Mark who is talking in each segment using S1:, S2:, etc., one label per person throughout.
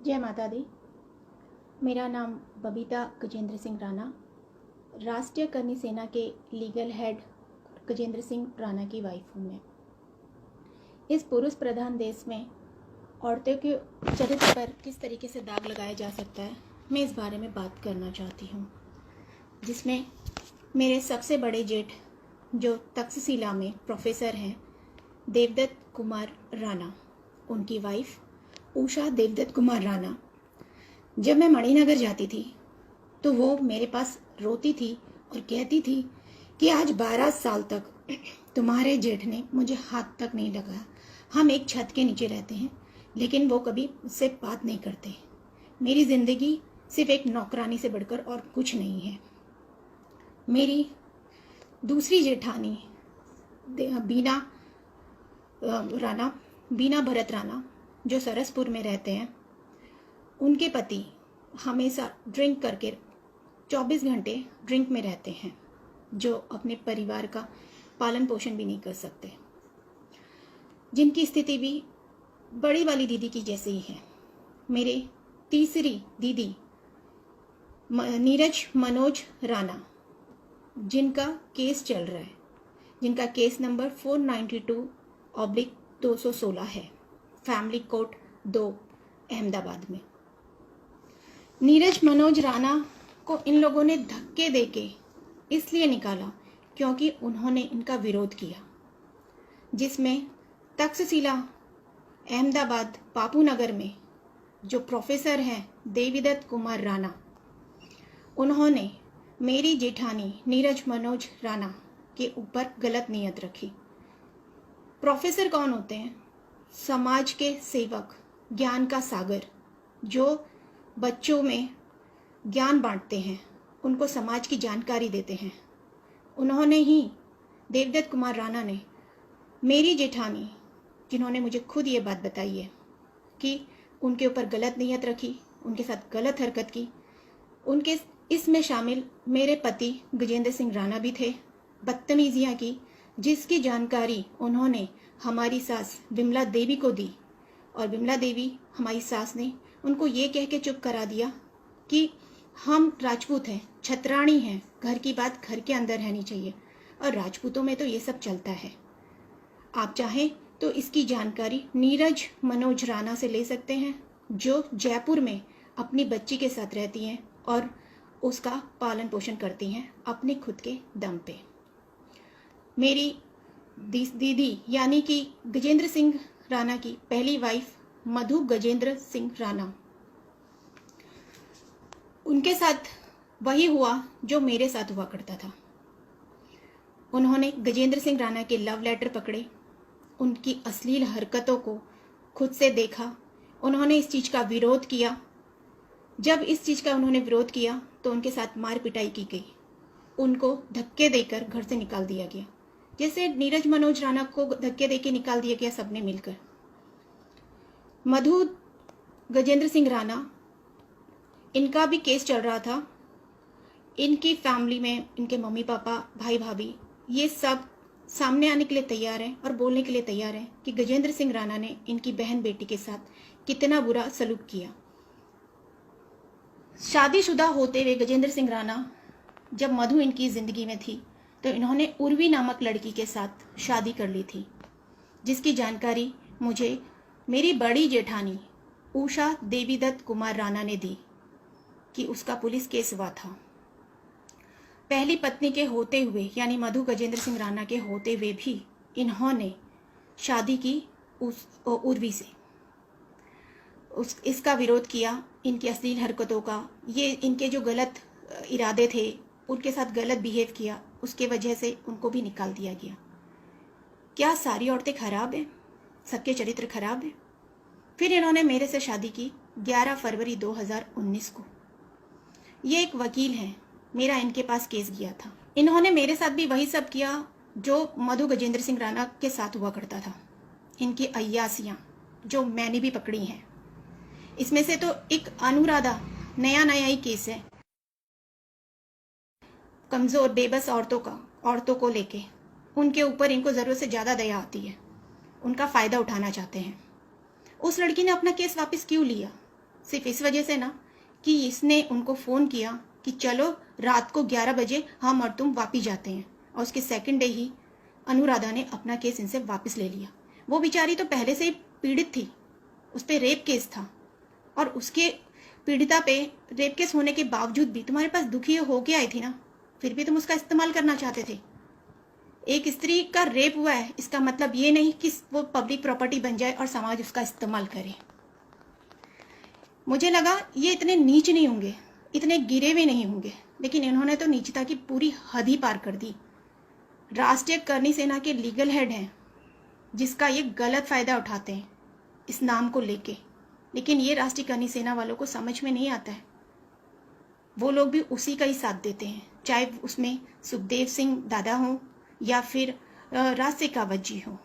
S1: जय माता दी। मेरा नाम बबीता गजेंद्र सिंह राणा, राष्ट्रीय करनी सेना के लीगल हेड गजेंद्र सिंह राणा की वाइफ हूँ मैं। इस पुरुष प्रधान देश में औरतों के चरित्र पर किस तरीके से दाग लगाया जा सकता है, मैं इस बारे में बात करना चाहती हूँ, जिसमें मेरे सबसे बड़े जेठ जो तक्षशिला में प्रोफेसर हैं, देवदत्त कुमार राणा, उनकी वाइफ उषा देवदत्त कुमार राणा। जब मैं मणिनगर जाती थी तो वो मेरे पास रोती थी और कहती थी कि आज 12 साल तक तुम्हारे जेठ ने मुझे हाथ तक नहीं लगाया। हम एक छत के नीचे रहते हैं, लेकिन वो कभी मुझसे बात नहीं करते। मेरी ज़िंदगी सिर्फ एक नौकरानी से बढ़कर और कुछ नहीं है। मेरी दूसरी जेठानी बीना राणा, बीना भरत राणा, जो सरसपुर में रहते हैं, उनके पति हमेशा ड्रिंक करके 24 घंटे ड्रिंक में रहते हैं, जो अपने परिवार का पालन पोषण भी नहीं कर सकते, जिनकी स्थिति भी बड़ी वाली दीदी की जैसे ही है। मेरे तीसरी दीदी नीरज मनोज राणा, जिनका केस चल रहा है, जिनका केस नंबर 492/216 है, फैमिली कोर्ट 2 अहमदाबाद में। नीरज मनोज राणा को इन लोगों ने धक्के देके इसलिए निकाला क्योंकि उन्होंने इनका विरोध किया, जिसमें तक्षशिला अहमदाबाद बापू नगर में जो प्रोफेसर हैं देवदत्त कुमार राणा, उन्होंने मेरी जेठानी नीरज मनोज राणा के ऊपर गलत नीयत रखी। प्रोफेसर कौन होते हैं? समाज के सेवक, ज्ञान का सागर, जो बच्चों में ज्ञान बांटते हैं, उनको समाज की जानकारी देते हैं। उन्होंने ही, देवदत्त कुमार राणा ने, मेरी जेठानी, जिन्होंने मुझे खुद ये बात बताई है कि उनके ऊपर गलत नीयत रखी, उनके साथ गलत हरकत की। उनके इसमें शामिल मेरे पति गजेंद्र सिंह राणा भी थे। बदतमीजियाँ की, जिसकी जानकारी उन्होंने हमारी सास विमला देवी को दी, और विमला देवी हमारी सास ने उनको ये कह के चुप करा दिया कि हम राजपूत हैं, छतरानी हैं, घर की बात घर के अंदर रहनी चाहिए, और राजपूतों में तो ये सब चलता है। आप चाहें तो इसकी जानकारी नीरज मनोज राणा से ले सकते हैं, जो जयपुर में अपनी बच्ची के साथ रहती हैं और उसका पालन पोषण करती हैं अपने खुद के दम पे। मेरी दीदी यानी कि गजेंद्र सिंह राणा की पहली वाइफ मधु गजेंद्र सिंह राणा, उनके साथ वही हुआ जो मेरे साथ हुआ करता था। उन्होंने गजेंद्र सिंह राणा के लव लेटर पकड़े, उनकी अश्लील हरकतों को खुद से देखा, उन्होंने इस चीज़ का विरोध किया। जब इस चीज़ का उन्होंने विरोध किया तो उनके साथ मार पिटाई की गई, उनको धक्के देकर घर से निकाल दिया गया, जैसे नीरज मनोज राणा को धक्के देके निकाल दिया गया सबने मिलकर। मधु गजेंद्र सिंह राणा, इनका भी केस चल रहा था। इनकी फैमिली में इनके मम्मी पापा, भाई भाभी, ये सब सामने आने के लिए तैयार हैं और बोलने के लिए तैयार हैं कि गजेंद्र सिंह राणा ने इनकी बहन बेटी के साथ कितना बुरा सलूक किया। शादीशुदा होते हुए गजेंद्र सिंह राणा, जब मधु इनकी ज़िंदगी में थी तो इन्होंने उर्वी नामक लड़की के साथ शादी कर ली थी, जिसकी जानकारी मुझे मेरी बड़ी जेठानी उषा देवीदत्त कुमार राणा ने दी कि उसका पुलिस केस हुआ था। पहली पत्नी के होते हुए, यानी मधु गजेंद्र सिंह राणा के होते हुए भी इन्होंने शादी की उस उर्वी से, इसका विरोध किया। इनकी अश्लील हरकतों का, ये इनके जो गलत इरादे थे, उनके साथ गलत बिहेव किया, उसके वजह से उनको भी निकाल दिया गया। क्या सारी औरतें खराब हैं? सबके चरित्र खराब हैं? फिर इन्होंने मेरे से शादी की 11 फरवरी 2019 को। ये एक वकील हैं, मेरा इनके पास केस गया था। इन्होंने मेरे साथ भी वही सब किया जो मधु गजेंद्र सिंह राणा के साथ हुआ करता था। इनकी अय्यासियाँ जो मैंने भी पकड़ी हैं, इसमें से तो एक अनुराधा नया ही केस है, कमज़ोर बेबस औरतों को लेके उनके ऊपर इनको ज़रूरत से ज़्यादा दया आती है, उनका फ़ायदा उठाना चाहते हैं। उस लड़की ने अपना केस वापस क्यों लिया? सिर्फ इस वजह से ना कि इसने उनको फ़ोन किया कि चलो रात को 11 बजे हम और तुम वापिस जाते हैं, और उसके सेकंड डे ही अनुराधा ने अपना केस इनसे वापस ले लिया। वो बेचारी तो पहले से ही पीड़ित थी, उस पर रेप केस था, और उसके पीड़िता पे रेप केस होने के बावजूद भी तुम्हारे पास दुखी हो के आई थी ना, फिर भी तुम उसका इस्तेमाल करना चाहते थे। एक स्त्री का रेप हुआ है, इसका मतलब ये नहीं कि वो पब्लिक प्रॉपर्टी बन जाए और समाज उसका इस्तेमाल करे। मुझे लगा ये इतने नीच नहीं होंगे, इतने गिरे हुए नहीं होंगे, लेकिन इन्होंने तो नीचता की पूरी हद ही पार कर दी। राष्ट्रीय करनी सेना के लीगल हेड हैं, जिसका ये गलत फ़ायदा उठाते हैं इस नाम को लेके, लेकिन ये राष्ट्रीय करनी सेना वालों को समझ में नहीं आता है। वो लोग भी उसी का ही साथ देते हैं, चाहे उसमें सुखदेव सिंह दादा हों या फिर राज शेखावत जी हों।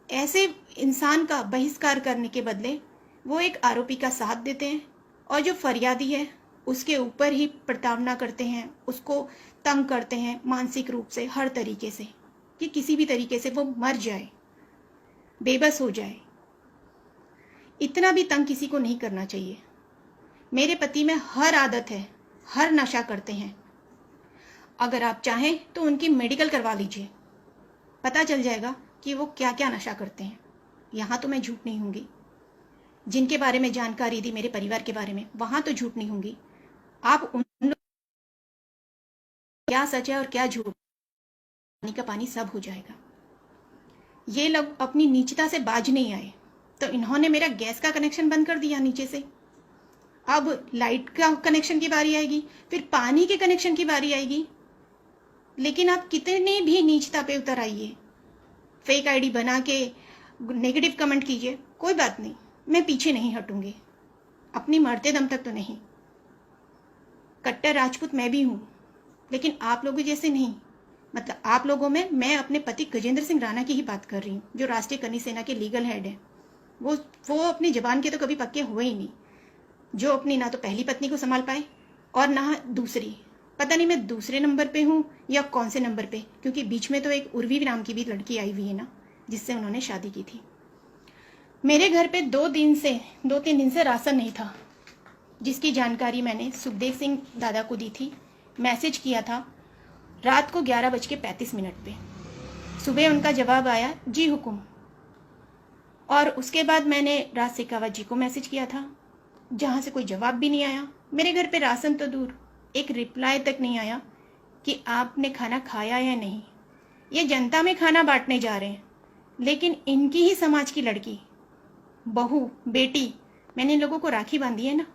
S1: ऐसे इंसान का बहिष्कार करने के बदले वो एक आरोपी का साथ देते हैं, और जो फरियादी है उसके ऊपर ही प्रताड़ना करते हैं, उसको तंग करते हैं मानसिक रूप से, हर तरीके से, कि किसी भी तरीके से वो मर जाए, बेबस हो जाए। इतना भी तंग किसी को नहीं करना चाहिए। मेरे पति में हर आदत है, हर नशा करते हैं। अगर आप चाहें तो उनकी मेडिकल करवा लीजिए, पता चल जाएगा कि वो क्या क्या नशा करते हैं। यहाँ तो मैं झूठ नहीं होंगी, जिनके बारे में जानकारी दी मेरे परिवार के बारे में, वहाँ तो झूठ नहीं होंगी। आप उन लोग क्या सच है और क्या झूठ, पानी का पानी सब हो जाएगा। ये लोग अपनी नीचता से बाज नहीं आए, तो इन्होंने मेरा गैस का कनेक्शन बंद कर दिया नीचे से। अब लाइट का कनेक्शन की बारी आएगी, फिर पानी के कनेक्शन की बारी आएगी। लेकिन आप कितने भी नीचता पे उतर आइए, फेक आईडी बना के नेगेटिव कमेंट कीजिए, कोई बात नहीं, मैं पीछे नहीं हटूंगी, अपनी मरते दम तक तो नहीं। कट्टर राजपूत मैं भी हूँ, लेकिन आप लोगों जैसे नहीं। मतलब आप लोगों में मैं अपने पति गजेंद्र सिंह राणा की ही बात कर रही हूँ, जो राष्ट्रीय करनी सेना के लीगल हेड है। वो अपनी जबान के तो कभी पक्के हुए ही नहीं, जो अपनी ना तो पहली पत्नी को संभाल पाए और ना दूसरी। पता नहीं मैं दूसरे नंबर पे हूँ या कौन से नंबर पे, क्योंकि बीच में तो एक उर्वी नाम की भी लड़की आई हुई है ना, जिससे उन्होंने शादी की थी। मेरे घर पे 2-3 दिन से राशन नहीं था, जिसकी जानकारी मैंने सुखदेव सिंह दादा को दी थी। मैसेज किया था रात को 11:35 पे। सुबह उनका जवाब आया, जी हुकुम। और उसके बाद मैंने राज शेखावत जी को मैसेज किया था, जहाँ से कोई जवाब भी नहीं आया। मेरे घर पे राशन तो दूर, एक रिप्लाई तक नहीं आया कि आपने खाना खाया या नहीं। ये जनता में खाना बांटने जा रहे हैं, लेकिन इनकी ही समाज की लड़की, बहू, बेटी, मैंने इन लोगों को राखी बांधी है ना,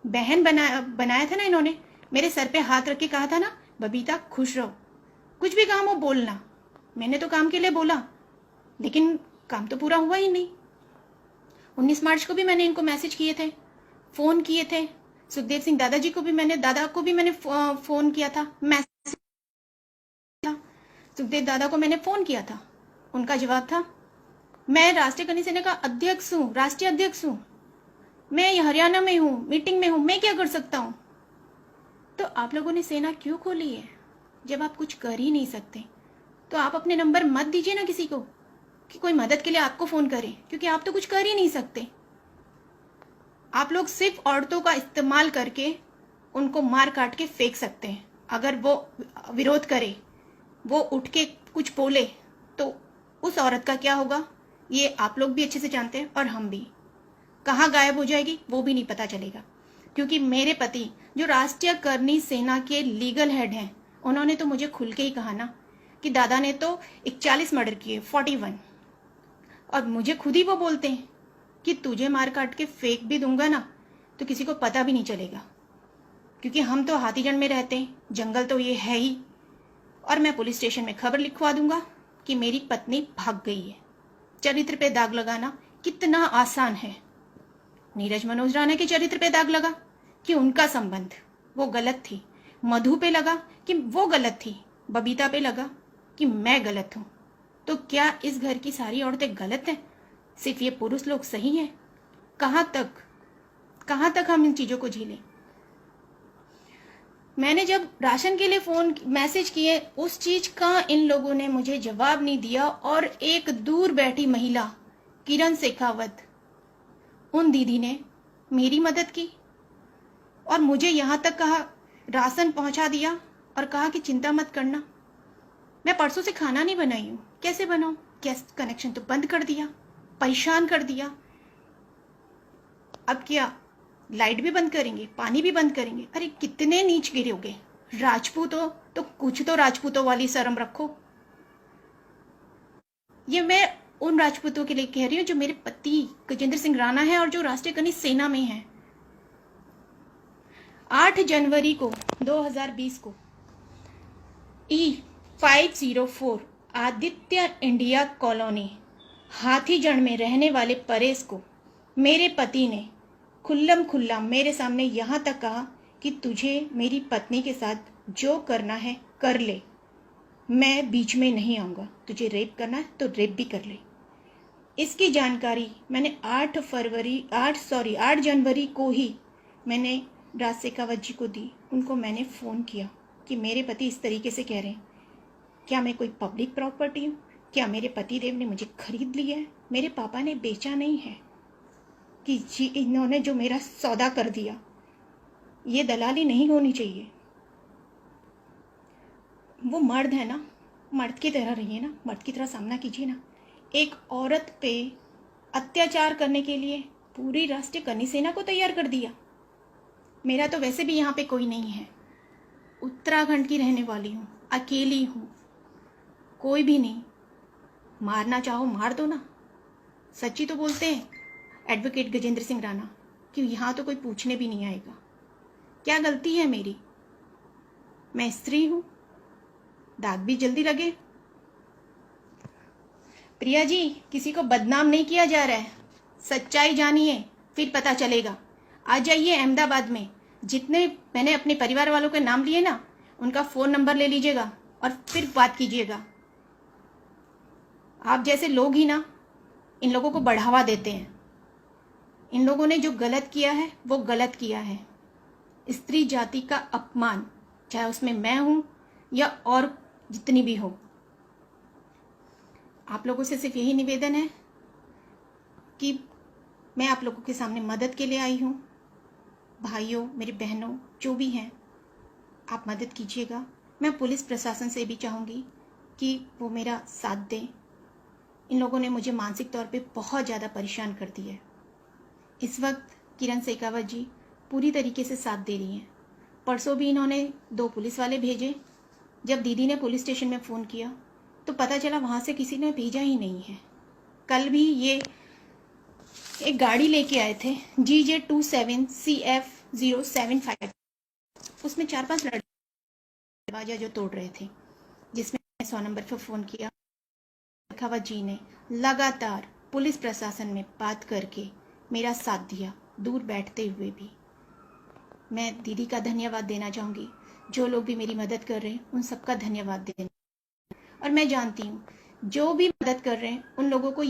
S1: बहन बनाया था ना इन्होंने। मेरे सर पे हाथ रख के कहा था ना, बबीता खुश रहो, कुछ भी काम हो बोलना। मैंने तो काम के लिए बोला, लेकिन काम तो पूरा हुआ ही नहीं। 19 मार्च को भी मैंने इनको मैसेज किए थे, फ़ोन किए थे। सुखदेव सिंह दादा को भी मैंने फ़ोन किया था, मैसेज था। सुखदेव दादा को मैंने फ़ोन किया था, उनका जवाब था, मैं राष्ट्रीय करनी सेना का अध्यक्ष हूँ, राष्ट्रीय अध्यक्ष हूँ, मैं हरियाणा में हूँ, मीटिंग में हूँ, मैं क्या कर सकता हूँ। तो आप लोगों ने सेना क्यों खोली है? जब आप कुछ कर ही नहीं सकते तो आप अपने नंबर मत दीजिए ना किसी को कि कोई मदद के लिए आपको फ़ोन करे, क्योंकि आप तो कुछ कर ही नहीं सकते। आप लोग सिर्फ औरतों का इस्तेमाल करके उनको मार काट के फेंक सकते हैं। अगर वो विरोध करे, वो उठ के कुछ बोले, तो उस औरत का क्या होगा ये आप लोग भी अच्छे से जानते हैं, और हम भी। कहाँ गायब हो जाएगी वो भी नहीं पता चलेगा, क्योंकि मेरे पति जो राष्ट्रीय करनी सेना के लीगल हेड हैं, उन्होंने तो मुझे खुल के ही कहा ना कि दादा ने तो 41 मर्डर किए, 41। और मुझे खुद ही वो बोलते हैं कि तुझे मार काट के फेंक भी दूंगा ना तो किसी को पता भी नहीं चलेगा, क्योंकि हम तो हाथीजन में रहते हैं, जंगल तो ये है ही। और मैं पुलिस स्टेशन में खबर लिखवा दूंगा कि मेरी पत्नी भाग गई है। चरित्र पे दाग लगाना कितना आसान है। नीरज मनोज राणा के चरित्र पे दाग लगा कि उनका संबंध वो गलत थी, मधु पे लगा कि वो गलत थी, बबीता पे लगा कि मैं गलत हूँ। तो क्या इस घर की सारी औरतें गलत हैं? सिर्फ ये पुरुष लोग सही हैं? कहाँ तक हम इन चीज़ों को झेलें? मैंने जब राशन के लिए फ़ोन मैसेज किए, उस चीज़ का इन लोगों ने मुझे जवाब नहीं दिया। और एक दूर बैठी महिला किरण शेखावत, उन दीदी ने मेरी मदद की और मुझे यहाँ तक कहा, राशन पहुँचा दिया और कहा कि चिंता मत करना। मैं परसों से खाना नहीं बनाई हूँ, कैसे बनाऊँ? गैस कनेक्शन तो बंद कर दिया, परेशान कर दिया। अब क्या लाइट भी बंद करेंगे, पानी भी बंद करेंगे? अरे कितने नीच गिरोगे। राजपूत हो तो कुछ तो राजपूतों वाली शर्म रखो। ये मैं उन राजपूतों के लिए कह रही हूँ जो मेरे पति गजेंद्र सिंह राणा है और जो राष्ट्रीय खनिज सेना में है। 8 जनवरी को 2020 को E504 आदित्य इंडिया कॉलोनी हाथीजड़ में रहने वाले परेश को मेरे पति ने खुल्लम खुल्ला मेरे सामने यहाँ तक कहा कि तुझे मेरी पत्नी के साथ जो करना है कर ले, मैं बीच में नहीं आऊँगा। तुझे रेप करना है तो रेप भी कर ले। इसकी जानकारी मैंने 8 जनवरी को ही मैंने राज शेखावत जी को दी। उनको मैंने फ़ोन किया कि मेरे पति इस तरीके से कह रहे हैं, क्या मैं कोई पब्लिक प्रॉपर्टी हूँ? क्या मेरे पति देव ने मुझे खरीद लिया है? मेरे पापा ने बेचा नहीं है कि जी इन्होंने जो मेरा सौदा कर दिया, ये दलाली नहीं होनी चाहिए। वो मर्द है ना, मर्द की तरह रहिए ना, मर्द की तरह सामना कीजिए ना। एक औरत पे अत्याचार करने के लिए पूरी राष्ट्रीय खनिज सेना को तैयार कर दिया। मेरा तो वैसे भी यहाँ पे कोई नहीं है, उत्तराखंड की रहने वाली हूँ, अकेली हूँ, कोई भी नहीं। मारना चाहो मार दो ना। सच्ची तो बोलते हैं एडवोकेट गजेंद्र सिंह राणा कि यहाँ तो कोई पूछने भी नहीं आएगा। क्या गलती है मेरी? मैं स्त्री हूँ, दाग भी जल्दी लगे। प्रिया जी, किसी को बदनाम नहीं किया जा रहा है, सच्चाई जानिए फिर पता चलेगा। आ जाइए अहमदाबाद में, जितने मैंने अपने परिवार वालों के नाम लिए ना, उनका फ़ोन नंबर ले लीजिएगा और फिर बात कीजिएगा। आप जैसे लोग ही ना इन लोगों को बढ़ावा देते हैं। इन लोगों ने जो गलत किया है वो गलत किया है। स्त्री जाति का अपमान, चाहे उसमें मैं हूँ या और जितनी भी हो। आप लोगों से सिर्फ यही निवेदन है कि मैं आप लोगों के सामने मदद के लिए आई हूँ। भाइयों, मेरी बहनों, जो भी हैं, आप मदद कीजिएगा। मैं पुलिस प्रशासन से भी चाहूँगी कि वो मेरा साथ दें। इन लोगों ने मुझे मानसिक तौर पे बहुत ज़्यादा परेशान कर दिया है। इस वक्त किरण शेखावत जी पूरी तरीके से साथ दे रही हैं। परसों भी इन्होंने 2 पुलिस वाले भेजे। जब दीदी ने पुलिस स्टेशन में फ़ोन किया तो पता चला वहाँ से किसी ने भेजा ही नहीं है। कल भी ये एक गाड़ी लेके आए थे GJ27CF075, उसमें 4-5 लड़के दरवाजा जो तोड़ रहे थे, जिसमें 100 नंबर पर फ़ोन किया। शेखावत जी ने लगातार पुलिस प्रशासन में बात करके मेरा साथ दिया, दूर बैठते हुए भी। मैं दीदी का धन्यवाद देना चाहूँगी। जो लोग भी मेरी मदद कर रहे हैं उन सबका धन्यवाद देना। और मैं जानती हूँ जो भी मदद कर रहे हैं उन लोगों को